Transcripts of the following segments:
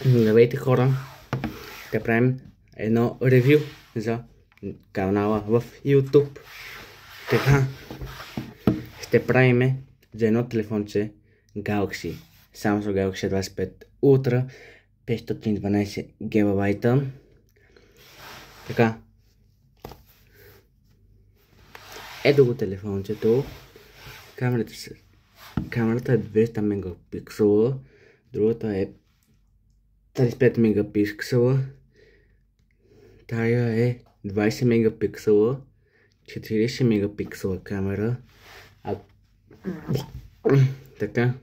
Здравейте хора, ще правим едно ревю за канала в YouTube. Така, ще правим за едно телефонче Galaxy Samsung Galaxy 25 Ultra 512 GB. Така, ето го телефончето. Камерата е 200 мегапиксела, другата е 35 мегапиксела, тая е 20 мегапиксела, 40 мегапиксела камера. Така.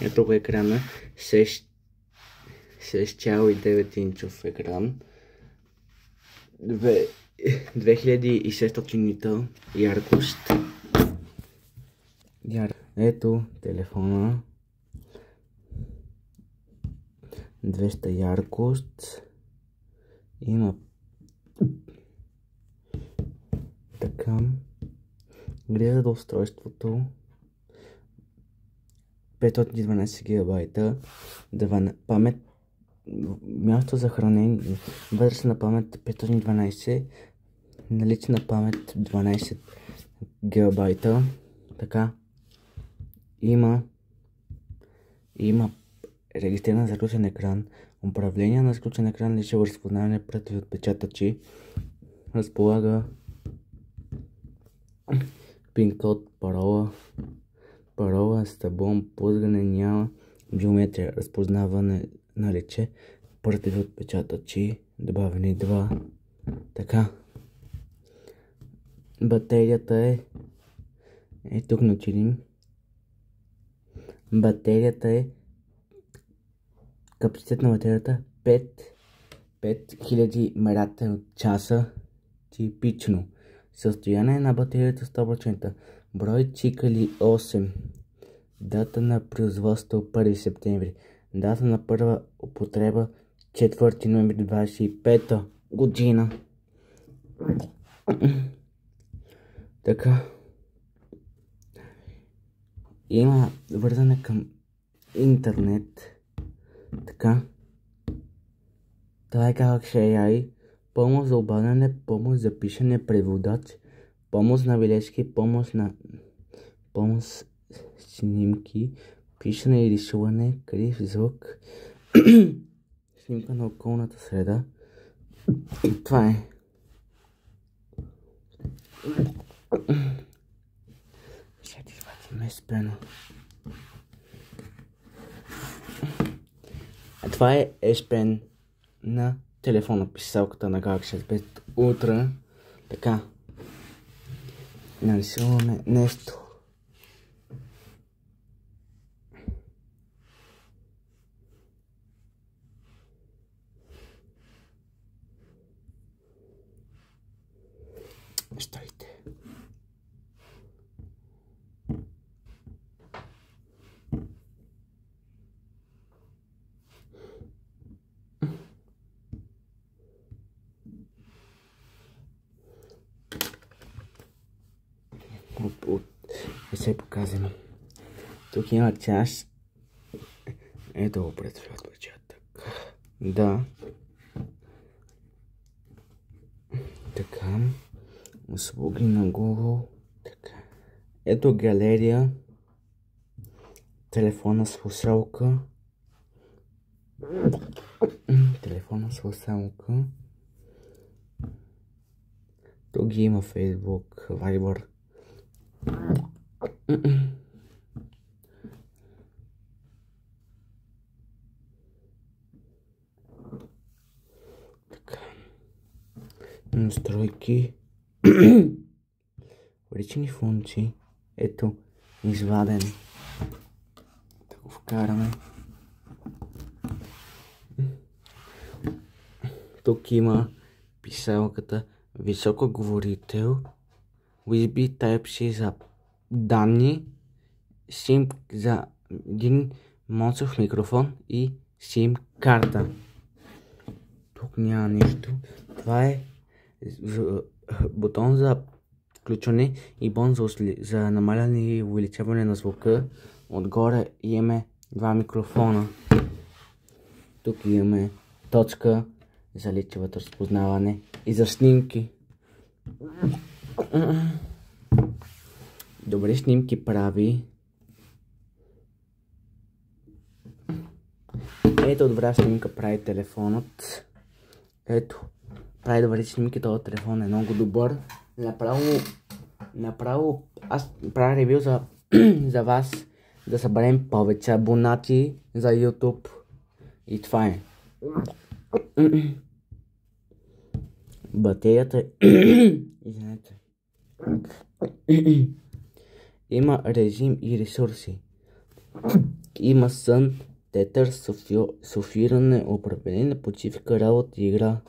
Ето го екрана, 6,9 инчов екран, 2600 нита яркост. Ето телефона, 200 яркост, има така, гледа до устройството, 512 GB, памет, място за хранение, вътрешна памет 512, налична памет 12 GB. Така, има регистриран за сключен екран, управление на сключен екран, личево разпознаване, пръстови отпечатъци, разполага пин код, парола с таблон, плъзгане няма, биометрия, разпознаване на лице, пръстови отпечатъци, добавени 2. Така, батерията е тук на чилим. Батерията е капацитет на батерията 5000 мАч. Типично. Състояние на батерията 100%. Брой цикъли 8. Дата на производство 1 септември. Дата на първа употреба 4 ноември 25 година. Така. Има вързане към интернет. Така. Това е Galaxy AI. Помощ за обадане, помощ за пишене, преводач, помощ на бележки, помощ снимки, пишене и рисуване, крив звук, снимка на околната среда. И това е. Ще ти извадим спено. Това е S-Pen на телефона, писалката на Galaxy 5 Ultra. Така, нарисуваме нещо. Стойте. Не се показвам. Тук има част. Ето го пред отпечатък. Да. Така. Услуги на Google. Така. Ето галерия. Телефона с слушалка. Тук има Facebook, Viber. Така. Настройки. Лични функции. Ето, изваден. Да го вкараме. Тук има писалката, високоговорител, USB Type-C за данни, SIM за един мощов микрофон и SIM карта. Тук няма нищо. Това е бутон за включване и бон за намаляне и увеличаване на звука. Отгоре имаме два микрофона. Тук имаме точка за лицевото разпознаване и за снимки. Добри снимки прави. Ето добра снимка прави телефонът. Ето. Прави добри снимки, този телефон е много добър. Направо аз правя ревю за вас. Да съберем повече абонати за YouTube. И това е. Батерията извинете. Има режим и ресурси. Има сън, тетър, софиране, управление, почивка, работа и игра.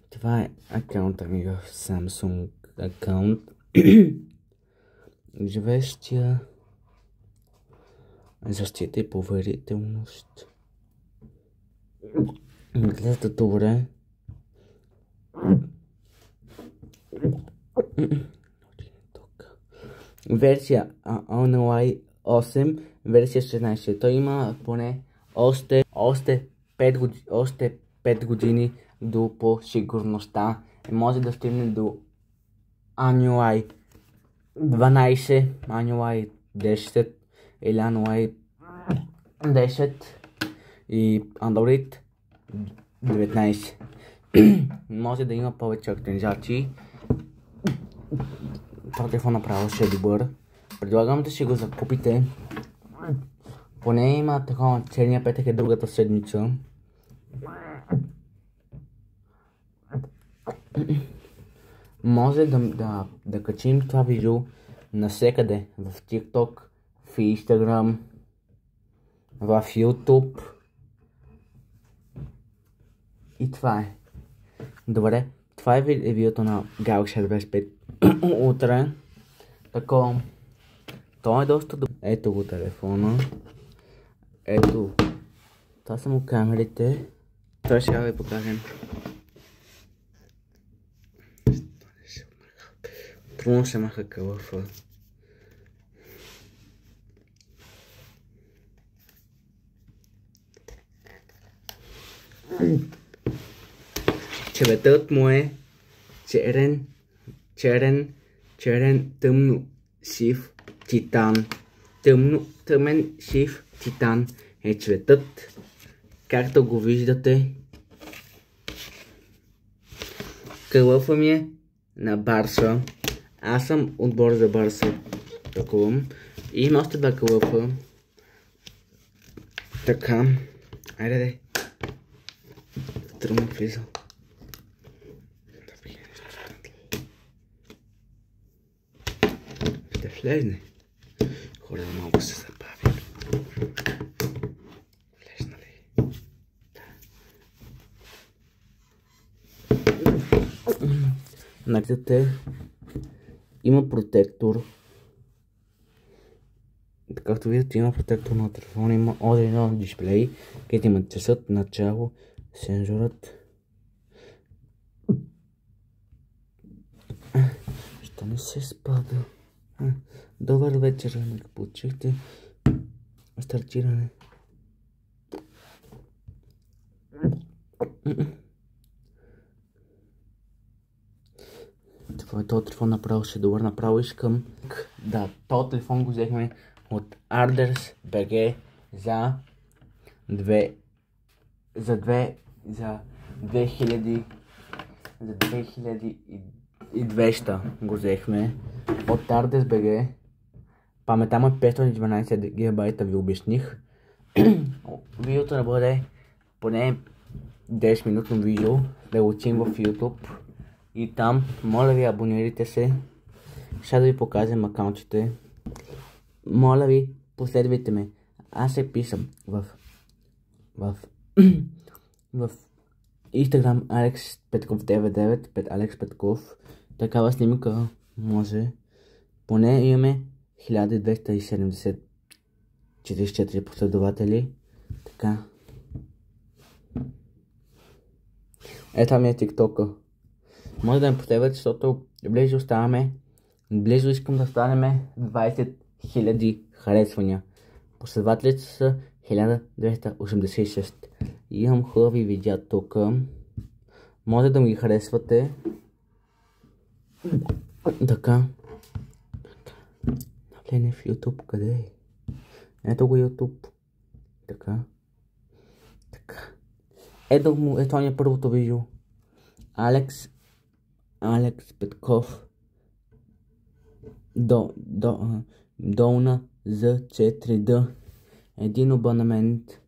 Това е акаунта ми в Samsung акаунт. Живещия защита и поверителност. Гледа добре. Версия Only 8, версия 16. Той има поне още 5 години до по сигурността. Може да стигне до Anyway 12, Anyway 10 или Anyway 10 и Android 19. Може да има повече актуализации. Това телефон направо ще е добър. Предлагам да си го закупите. Поне има такова черния петък е другата седмица. Може да качим това видео навсекъде. В TikTok, в Instagram, в YouTube. И това е. Добре, това е ревюто на Galaxy S25 утре. Така, той е доста добър. Ето го телефона. Ето, това са му камерите. Това ще ви покажем. Трудно се маха кълъфа. Цветът му е черен, тъмно сив титан. Тъмен сив титан е цветът. Както го виждате, кълъфа ми е на Барса. Аз съм отбор за Барса. Такова. И има още два кълъфа. Така. Айде. Тръмно влиза. Ще влезне. Хора, малко се забави. Влезна ли? Накъдето има протектор. Както виждате, има протектор на телефона, има още едно дисплей, където има часът, начало, сензорът. Що не се спада? Добър вечер, нека получихте стартиране. Това е този телефон направо ще е добър, направо искам. Да, този телефон го взехме от Arders BG за 2200 го взехме от Arders BG. Паметта му е 512 гигабайта, ви обясних. Видеото не бъде поне 10 минутно видео, да го учим в YouTube. И там, моля ви, абонирайте се. Ще да ви покажем акаунтите. Моля ви, последвайте ме. Аз се писам в Instagram Alex Петков 99, Alex Петков. Такава снимка може. Поне имаме 1274 последователи. Така. Ето ми е TikTok-а. Може да ме последвате, защото близо искам да станем 20 000 харесвания. Последователите са 1286. Имам хубави видеа тук. Може да ми ги харесвате. Така. Навлезе в YouTube. Къде е? Ето го YouTube. Така. Ето ми е първото видео. Алекс Петков. Долна за 4D. Един абонамент.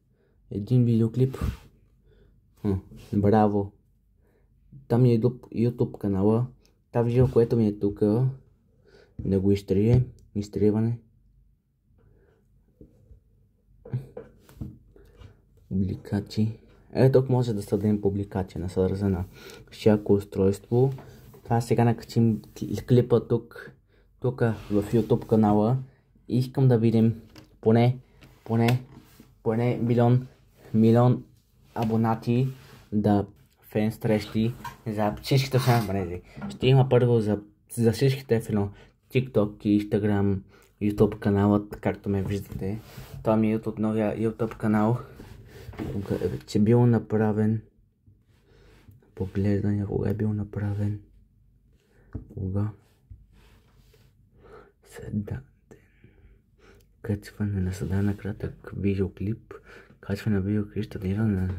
Един видеоклип. Браво. Там е YouTube канала. Това видео, което ми е тук. Да го изтриване. Публикации. Ето тук може да създадем публикация на свързана на всяко устройство. Това сега накачим клипа тук в YouTube канала. Искам да видим поне милион абонати да фен срещи за всичките социални мрежи. Ще има първо за всичките TikTok и Instagram, YouTube каналът, както ме виждате. Това ми е новия YouTube канал. Че бил направен. Поглеждане, кога е бил направен. Кога? Качване на създаден кратък видеоклип. Качване на видеоклип, стадиране на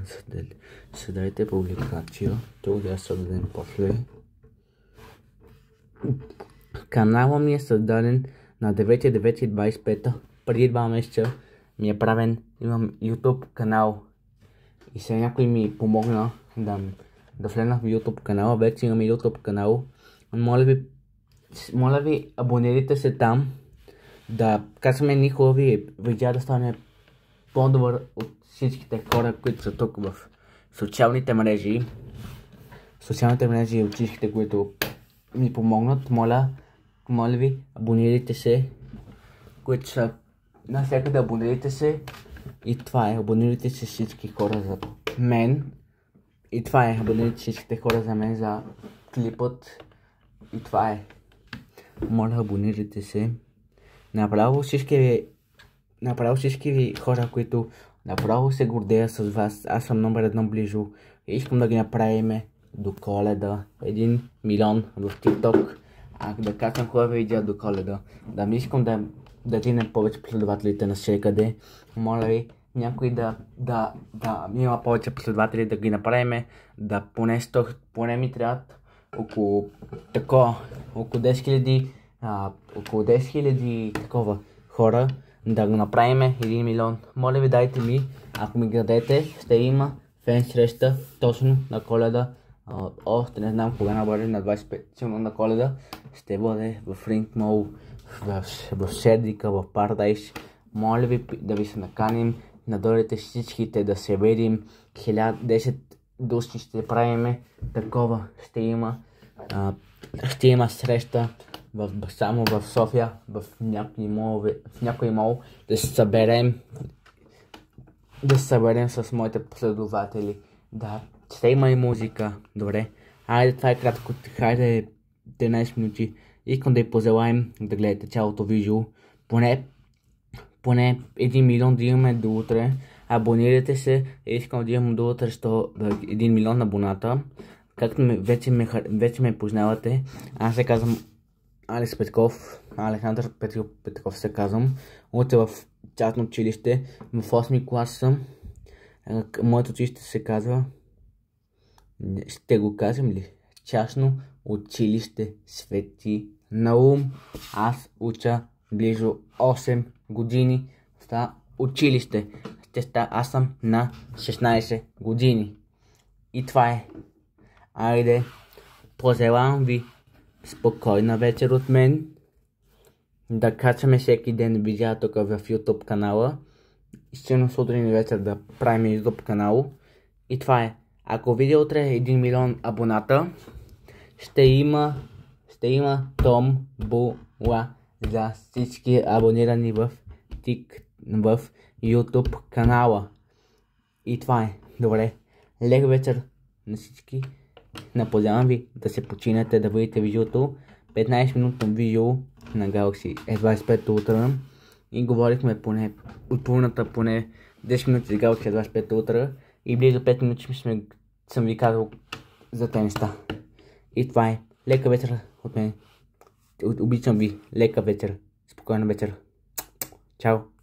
създадете публикация. Тук да създадем после. Канала ми е създаден на 9.9.25. Преди 2 месеца ми е правен. Имам YouTube канал. И сега някой ми помогна да влезна в YouTube канала. Вече имам YouTube канал. Моля ви, абонирайте се там. Да качваме едни хубави видеа, да стане по-добър от всичките хора, които са тук в социалните мрежи. Социалните мрежи от всичките, които ми помогнат. Моля ви, абонирайте се. Които са навсякъде, абонирайте се. И това е, абонирайте се всички хора за мен. И това е, абонирайте всичките хора за мен за клипът. И това е. Моля, абонирайте се. Направо всички ви хора, които направо се гордея с вас. Аз съм номер 1 близо. И искам да ги направим до Коледа. 1 милион в TikTok. Да качвам хубави видеа до Коледа. Да ми искам да дигнем повече последователите навсякъде. Моля ви, някой да има повече последователи, да ги направим. Да поне ми трябват около 10 000 такова хора, да го направим 1 милион. Моля ви, дайте ми, ако ми ги дадете, ще има фен среща точно на Коледа. Още не знам кога набърне, на 25 силно на Коледа. Ще бъде в Ring Mall, в Сердика, в Парадайс. Моля ви да ви се наканим, да дойдете всичките, да се видим. 10 души ще правим такова. Ще има среща само в София, в някой мол, да се съберем с моите последователи. Да, ще има и музика. Добре. Хайде, това е кратко. Хайде 13 минути. Искам да ви пожелаем да гледате цялото видео. Поне 1 милион да имаме до утре. Абонирайте се. Искам да имам до утре 1 милион абоната. Както вече ме познавате, аз се казвам Алекс Петков. Александър Петков се казвам. Уча в частно училище. В 8 клас съм. Моето училище се казва... Ще го кажем ли? Частно училище Свети Наум. Аз уча близо 8 години в това училище. Аз съм на 16 години. И това е. Айде, пожелавам ви спокойна вечер от мен. Да качваме всеки ден видеа тук в YouTube канала. Изценно сутрин и вечер да правим YouTube канал. И това е. Ако видя утре 1 милион абоната, ще има томбола за всички абонирани в YouTube канала. И това е. Добре. Лек вечер на всички. Наподявам ви да се починете да видите видеото. 15-минутно видео на Galaxy S25 Ultra и говорихме поне от половината поне 10 минути за Galaxy S25 Ultra и близо 5 минути съм ви казал за тези неща. И това е. Лека вечер от мен. Обичам ви. Лека вечер. Спокойна вечер. Чао.